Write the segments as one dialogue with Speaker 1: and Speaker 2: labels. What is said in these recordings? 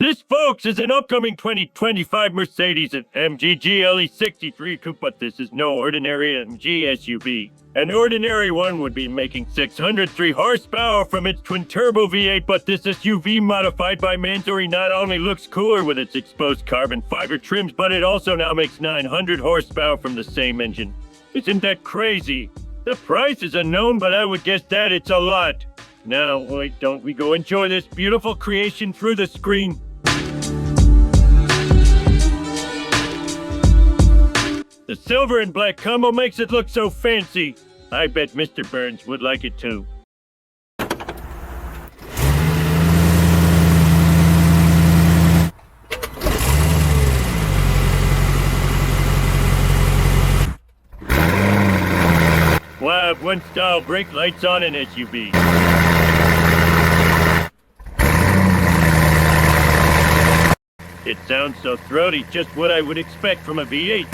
Speaker 1: This, folks, is an upcoming 2025 Mercedes AMG GLE63 Coupe, but this is no ordinary AMG SUV. An ordinary one would be making 603 horsepower from its twin-turbo V8, but this SUV modified by Mansory not only looks cooler with its exposed carbon fiber trims, but it also now makes 900 horsepower from the same engine. Isn't that crazy? The price is unknown, but I would guess that it's a lot. Now, why don't we go enjoy this beautiful creation through the screen? The silver and black combo makes it look so fancy. I bet Mr. Burns would like it too. Wow, one style brake lights on an SUV. It sounds so throaty, just what I would expect from a V8.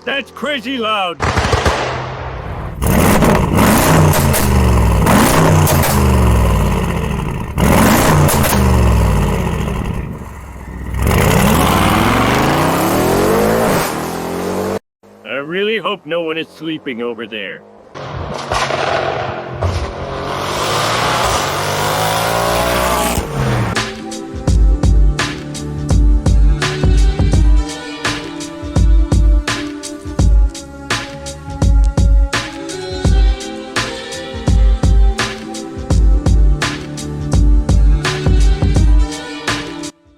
Speaker 1: That's crazy loud! I really hope no one is sleeping over there.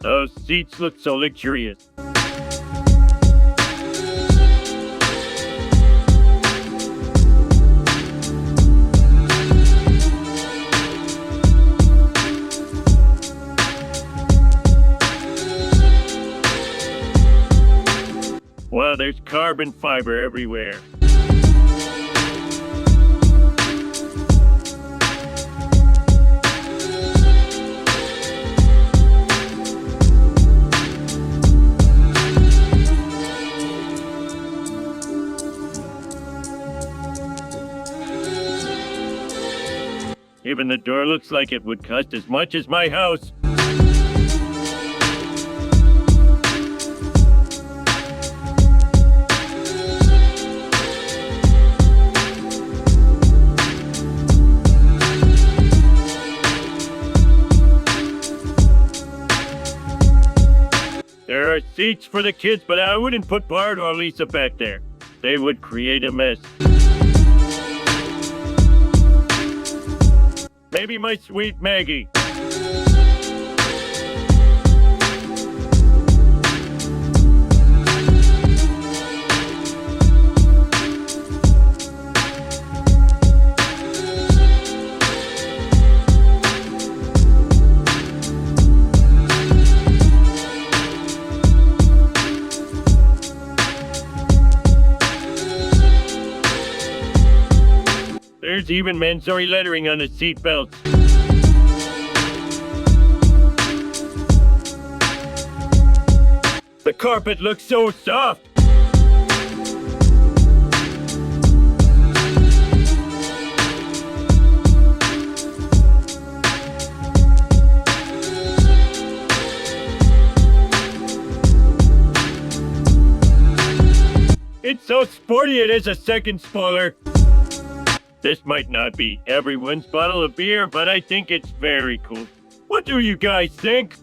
Speaker 1: Those seats look so luxurious. Wow, there's carbon fiber everywhere. Even the door looks like it would cost as much as my house. There are seats for the kids, but I wouldn't put Bart or Lisa back there. They would create a mess. Maybe my sweet Maggie. There's even Mansory lettering on the seat belts. The carpet looks so soft. It's so sporty it is a second spoiler. This might not be everyone's bottle of beer, but I think it's very cool. What do you guys think?